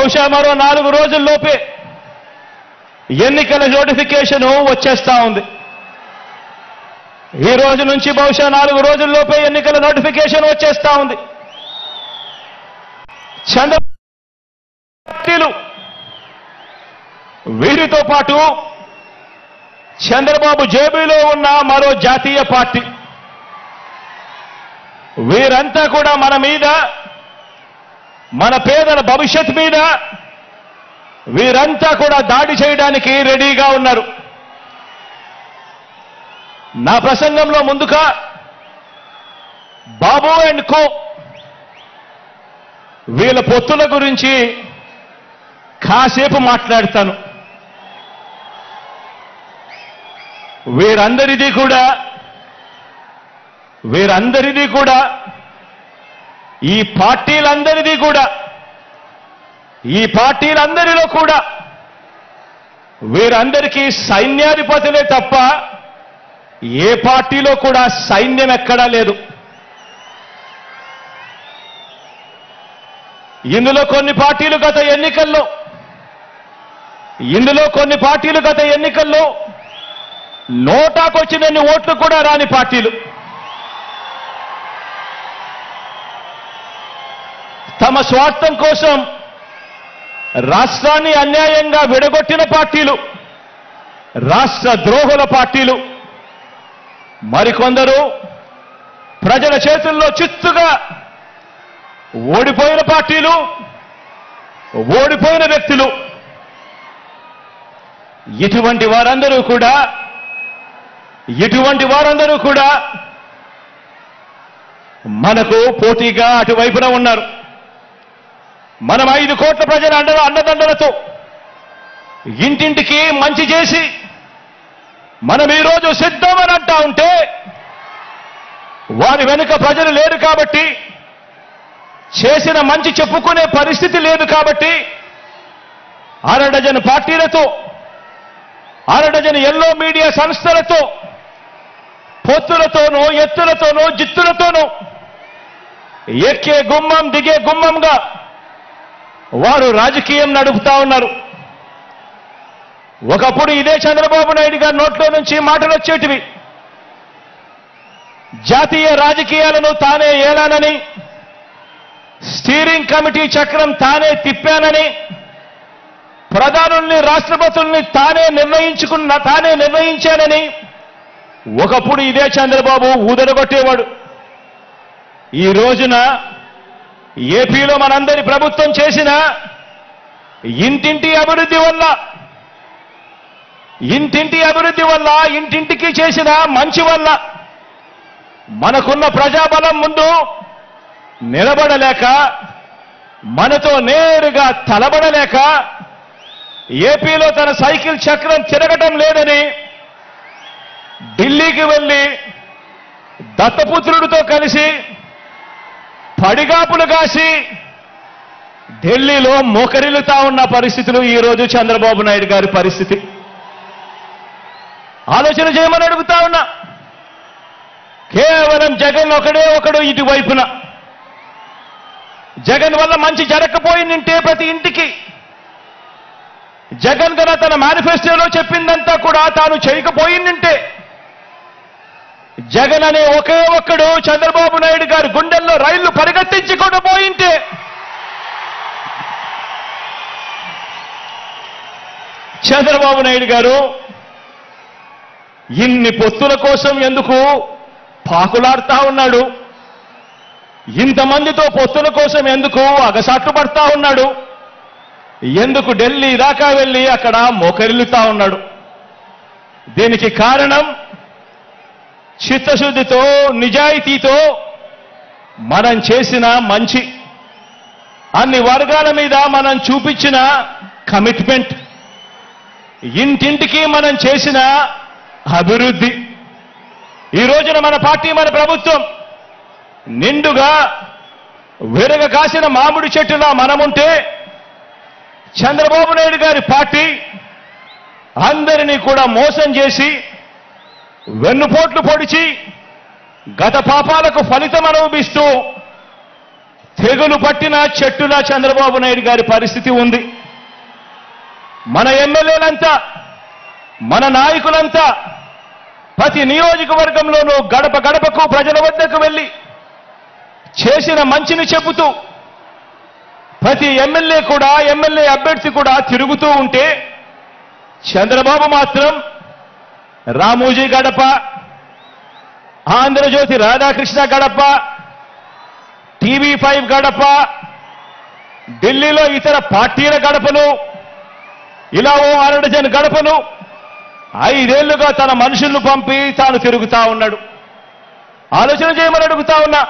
బహుశా మరో 4 రోజుల్లోపే ఎన్నికల నోటిఫికేషన్ వచ్చేస్తా ఉంది. ఈ రోజు నుంచి బహుశా 4 రోజుల్లోపే ఎన్నికల నోటిఫికేషన్ వచ్చేస్తా ఉంది. చంద్రబాబు వీరితో పాటు చంద్రబాబు జేబులో ఉన్న మరో జాతీయ పార్టీ, వీరంతా కూడా మన మీద, మన పేదల భవిష్యత్ మీద వీరంతా కూడా దాడి చేయడానికి రెడీగా ఉన్నారు. నా ప్రసంగంలో ముందుగా బాబు అండ్ కో వీళ్ళ పొత్తుల గురించి కాసేపు మాట్లాడతాను. వీరందరిది కూడా ఈ పార్టీలందరిలో కూడా వీరందరికీ సైన్యాధిపతులే తప్ప ఏ పార్టీలో కూడా సైన్యం ఎక్కడా లేదు. ఇందులో కొన్ని పార్టీలు గత ఎన్నికల్లో నోటాకొచ్చినన్ని ఓట్లు కూడా రాని పార్టీలు, తమ స్వార్థం కోసం రాష్ట్రాన్ని అన్యాయంగా విడగొట్టిన పార్టీలు, రాష్ట్ర ద్రోహుల పార్టీలు, మరికొందరు ప్రజల చేతుల్లో చిత్తుగా ఓడిపోయిన పార్టీలు, ఓడిపోయిన వ్యక్తులు. ఇటువంటి వారందరూ కూడా మనకు పోటీగా అటువైపున ఉన్నారు. మనం 5 కోట్ల ప్రజల అండదండలతో ఇంటింటికి మంచి చేసి మనం ఈరోజు సిద్ధమని అంటా ఉంటే, వారి వెనుక ప్రజలు లేరు కాబట్టి, చేసిన మంచి చెప్పుకునే పరిస్థితి లేదు కాబట్టి, అరడజను పార్టీలతో, అరడజను ఎల్లో మీడియా సంస్థలతో, పొత్తులతోనూ, ఎత్తులతోనూ, జిత్తులతోనూ ఎక్కే గుమ్మం దిగే గుమ్మంగా వారు రాజకీయం నడుపుతా ఉన్నారు. ఒకప్పుడు ఇదే చంద్రబాబు నాయుడు గారి నోట్లో నుంచి మాటలు వచ్చేటివి, జాతీయ రాజకీయాలను తానే ఏలానని, స్టీరింగ్ కమిటీ చక్రం తానే తిప్పానని, ప్రధానుల్ని, రాష్ట్రపతుల్ని తానే నిర్ణయించానని ఒకప్పుడు ఇదే చంద్రబాబు ఊదరగొట్టేవాడు. ఈ రోజున ఏపీలో మనందరి ప్రభుత్వం చేసిన ఇంటింటి అభివృద్ధి వల్ల, ఇంటింటికి చేసిన మంచి వల్ల మనకున్న ప్రజాబలం ముందు నిలబడలేక, మనతో నేరుగా తలబడలేక, ఏపీలో తన సైకిల్ చక్రం తిరగటం లేదని ఢిల్లీకి వెళ్లి దత్తపుత్రుడితో కలిసి పడిగాపులు కాసి ఢిల్లీలో మోకరిల్లుతా ఉన్న పరిస్థితులు ఈరోజు చంద్రబాబు నాయుడు గారి పరిస్థితి. ఆలోచన చేయమని అడుగుతా ఉన్నా. కేవలం జగన్ ఒకడు ఇటువైపున, జగన్ వల్ల మంచి జరగకపోయిందంటే ప్రతి ఇంటికి, జగన్ గన తన మేనిఫెస్టోలో చెప్పిందంతా కూడా తాను చేయకపోయిందంటే, జగన్ అనే ఒకే ఒక్కడు చంద్రబాబు నాయుడు గారి గుండెల్లో రైళ్లు పరిగెత్తించుకుంటూ పోయింటే, చంద్రబాబు నాయుడు గారు ఇన్ని పొత్తుల కోసం ఎందుకు పాకులాడుతా ఉన్నాడు? ఇంతమందితో పొత్తుల కోసం ఎందుకు అగసాట్లు పడతా ఉన్నాడు? ఎందుకు ఢిల్లీ దాకా వెళ్ళి అక్కడ మోకరిల్లుతా ఉన్నాడు? దీనికి కారణం చిత్తశుద్ధితో, నిజాయితీతో మనం చేసిన మంచి, అన్ని వర్గాల మీద మనం చూపించిన కమిట్మెంట్, ఇంటింటికి మనం చేసిన అభివృద్ధి. ఈ రోజున మన పార్టీ, మన ప్రభుత్వం నిండుగా విరగ కాసిన మామిడి చెట్టులా మనముంటే, చంద్రబాబు నాయుడు గారి పార్టీ అందరినీ కూడా మోసం చేసి, వెన్నుపోట్లు పొడిచి, గత పాపాలకు ఫలితం అనుభవిస్తూ తెగులు పట్టిన చెట్టులా చంద్రబాబు నాయుడు గారి పరిస్థితి ఉంది. మన ఎమ్మెల్యేలంతా, మన నాయకులంతా ప్రతి నియోజకవర్గంలోనూ గడప గడపకు ప్రజల వద్దకు వెళ్ళి చేసిన మంచిని చెబుతూ ప్రతి ఎమ్మెల్యే అభ్యర్థి కూడా తిరుగుతూ ఉంటే చంద్రబాబు మాత్రం రామోజీ గడప, ఆంధ్రజ్యోతి రాధాకృష్ణ గడప, TV5 గడప, ఢిల్లీలో ఇతర పార్టీల గడపలు, ఇలా ఓ 6 డజన్ గడపలు 5 ఏళ్లుగా తన మనుషులను పంపి తాను తిరుగుతా ఉన్నాడు. ఆలోచన చేయమని అడుగుతా ఉన్నా.